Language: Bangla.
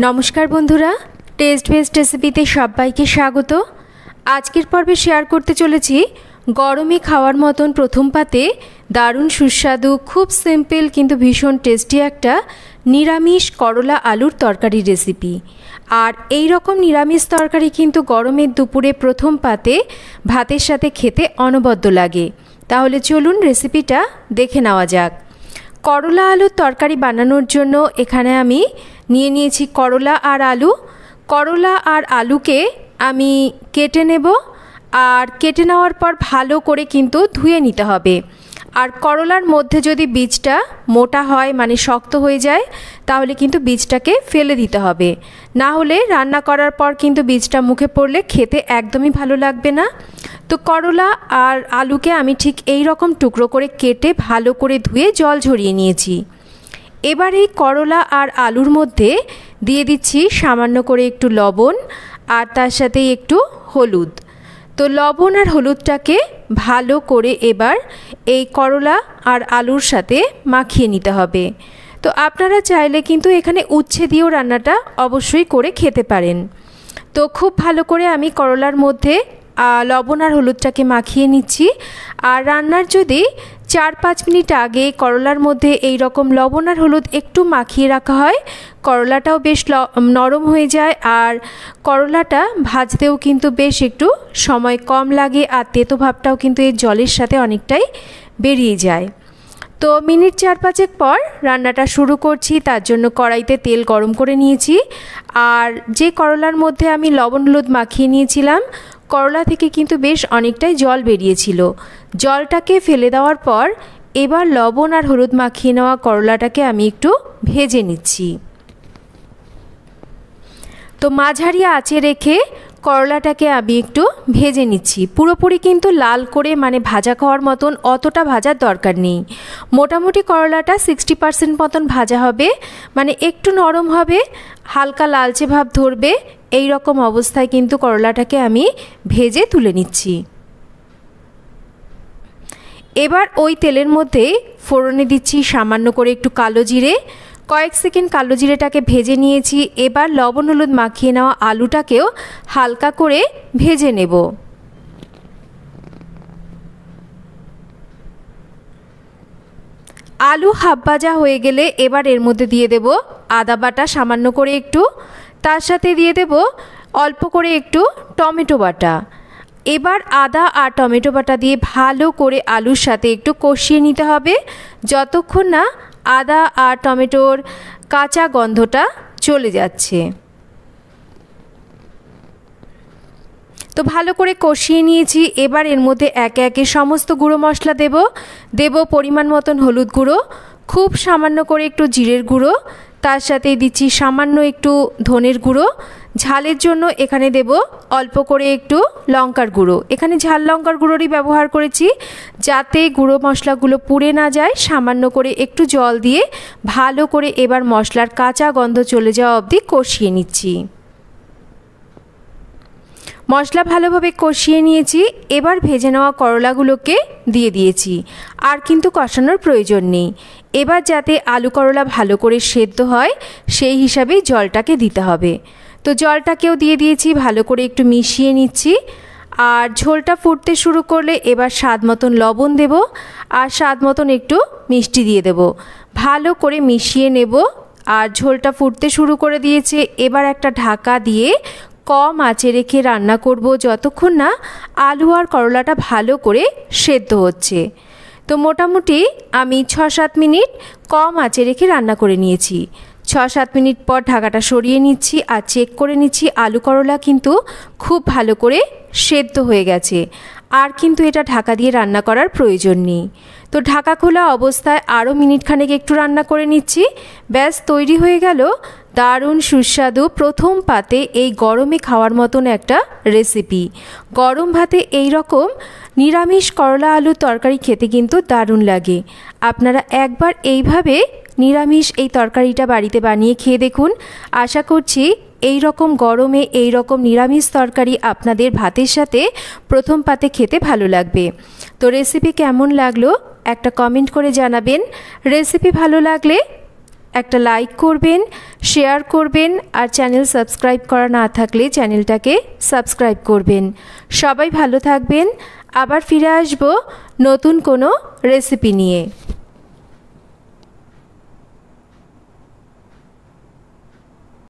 নমস্কার বন্ধুরা, টেস্ট বেস্ট রেসিপিতে সবাইকে স্বাগত। আজকের পর্বে শেয়ার করতে চলেছি গরমে খাওয়ার মতন প্রথম পাতে দারুণ সুস্বাদু, খুব সিম্পল কিন্তু ভীষণ টেস্টি একটা নিরামিষ করলা আলুর তরকারি রেসিপি। আর এই রকম নিরামিষ তরকারি কিন্তু গরমের দুপুরে প্রথম পাতে ভাতের সাথে খেতে অনবদ্য লাগে। তাহলে চলুন রেসিপিটা দেখে নেওয়া যাক। করলা আলুর তরকারি বানানোর জন্য এখানে আমি নিয়ে নিয়েছি করলা আর আলু। করলা আর আলুকে আমি কেটে নেব, আর কেটে নেওয়ার পর ভালো করে কিন্তু ধুয়ে নিতে হবে। আর করলার মধ্যে যদি বীজটা মোটা হয়, মানে শক্ত হয়ে যায়, তাহলে কিন্তু বীজটাকে ফেলে দিতে হবে। না হলে রান্না করার পর কিন্তু বীজটা মুখে পড়লে খেতে একদমই ভালো লাগবে না। তো করলা আর আলুকে আমি ঠিক এই রকম টুকরো করে কেটে ভালো করে ধুয়ে জল ঝরিয়ে নিয়েছি। এবার এই করলা আর আলুর মধ্যে দিয়ে দিচ্ছি সামান্য করে একটু লবণ, আর তার সাথে একটু হলুদ। তো লবণ আর হলুদটাকে ভালো করে এবার এই করলা আর আলুর সাথে মাখিয়ে নিতে হবে। তো আপনারা চাইলে কিন্তু এখানে উচ্ছে দিয়েও রান্নাটা অবশ্যই করে খেতে পারেন। তো খুব ভালো করে আমি করলার মধ্যে লবণ আর হলুদটাকে মাখিয়ে নিচ্ছি। আর রান্নার যদি 4-5 মিনিট আগে করলার মধ্যে এই রকম লবণ আর হলুদ একটু মাখিয়ে রাখা হয়, করলাটাও বেশ নরম হয়ে যায়, আর করলাটা ভাজতেও কিন্তু বেশ একটু সময় কম লাগে, আর তেতো ভাবটাও কিন্তু এই জলের সাথে অনেকটাই বেরিয়ে যায়। তো মিনিট 4-5 পর রান্নাটা শুরু করছি। তার জন্য কড়াইতে তেল গরম করে নিয়েছি, আর যে করলার মধ্যে আমি লবণ হলুদ মাখিয়ে নিয়েছিলাম, করলা থেকে কিন্তু বেশ অনেকটাই জল বেরিয়েছিল। জলটাকে ফেলে দেওয়ার পর এবার লবণ আর হলুদ মাখিয়ে নেওয়া করলাটাকে আমি একটু ভেজে নিচ্ছি। তো মাঝারি আঁচে রেখে করলাটাকে আমি একটু ভেজে নিচ্ছি। পুরোপুরি কিন্তু লাল করে মানে ভাজা খাওয়ার মতন অতটা ভাজার দরকার নেই। মোটামুটি করলাটা 60% মতন ভাজা হবে, মানে একটু নরম হবে, হালকা লালচে ভাব ধরবে। এই রকম অবস্থায় কিন্তু করলাটাকে আমি ভেজে তুলে নিচ্ছি। এবার ওই তেলের মধ্যে ফোড়নে দিচ্ছি সামান্য করে একটু কালো জিরে। কয়েক সেকেন্ড কালো জিরেটাকে ভেজে নিয়েছি। এবার লবণ হলুদ মাখিয়ে নেওয়া আলুটাকেও হালকা করে ভেজে নেব। আলু হাফ ভাজা হয়ে গেলে এবার এর মধ্যে দিয়ে দেব আদা বাটা সামান্য করে একটু, তার সাথে দিয়ে দেব অল্প করে একটু টমেটো বাটা। এবার আদা আর টমেটো বাটা দিয়ে ভালো করে আলুর সাথে একটু কষিয়ে নিতে হবে, যতক্ষণ না আদা আর টমেটোর কাঁচা গন্ধটা চলে যাচ্ছে। তো ভালো করে কষিয়ে নিয়েছি। এবার এর মধ্যে একে একে সমস্ত গুঁড়ো মশলা দেব পরিমাণ মতন হলুদ গুঁড়ো, খুব সামান্য করে একটু জিরের গুঁড়ো, তার সাথে দিচ্ছি সামান্য একটু ধনের গুঁড়ো। ঝালের জন্য এখানে দেব অল্প করে একটু লঙ্কার গুঁড়ো। এখানে ঝাল লঙ্কার গুঁড়োরই ব্যবহার করেছি, যাতে গুঁড়ো মশলাগুলো পুড়ে না যায়। সামান্য করে একটু জল দিয়ে ভালো করে এবার মশলার কাঁচা গন্ধ চলে যাওয়া অবধি কষিয়ে নিচ্ছি। মশলা ভালোভাবে কষিয়ে নিয়েছি। এবার ভেজে নেওয়া করলাগুলোকে দিয়ে দিয়েছি, আর কিন্তু কষানোর প্রয়োজন নেই। এবার যাতে আলু করলা ভালো করে সেদ্ধ হয় সেই হিসাবেই জলটাকে দিতে হবে। তো জলটাকেও দিয়ে দিয়েছি, ভালো করে একটু মিশিয়ে নিচ্ছি। আর ঝোলটা ফুটতে শুরু করলে এবার স্বাদ মতন লবণ দেব, আর স্বাদ মতন একটু মিষ্টি দিয়ে দেব। ভালো করে মিশিয়ে নেব। আর ঝোলটা ফুটতে শুরু করে দিয়েছে। এবার একটা ঢাকা দিয়ে কম আঁচে রেখে রান্না করব যতক্ষণ না আলু আর করলাটা ভালো করে সেদ্ধ হচ্ছে। তো মোটামুটি আমি 6-7 মিনিট কম আঁচে রেখে রান্না করে নিয়েছি। 6-7 মিনিট পর ঢাকাটা সরিয়ে নিচ্ছি, আর চেক করে নিচ্ছি আলু করলা কিন্তু খুব ভালো করে সেদ্ধ হয়ে গেছে। আর কিন্তু এটা ঢাকা দিয়ে রান্না করার প্রয়োজন নেই। তো ঢাকা খোলা অবস্থায় আরও মিনিট খানেক একটু রান্না করে নিচ্ছি। ব্যাস তৈরি হয়ে গেল দারুণ সুস্বাদু প্রথম পাতে এই গরমে খাওয়ার মতন একটা রেসিপি। গরম ভাতে এই রকম নিরামিষ করলা আলুর তরকারি খেতে কিন্তু দারুণ লাগে। আপনারা একবার এইভাবে নিরামিষ এই তরকারিটা বাড়িতে বানিয়ে খেয়ে দেখুন। আশা করছি এই রকম গরমে এই রকম নিরামিষ তরকারি আপনাদের ভাতের সাথে প্রথম পাতে খেতে ভালো লাগবে। তো রেসিপি কেমন লাগলো একটা কমেন্ট করে জানাবেন। রেসিপি ভালো লাগলে একটা লাইক করবেন, শেয়ার করবেন আর চ্যানেল সাবস্ক্রাইব করা না থাকলে চ্যানেলটাকে সাবস্ক্রাইব করবেন। সবাই ভালো থাকবেন। আবার ফিরে আসবো নতুন কোনো রেসিপি নিয়ে।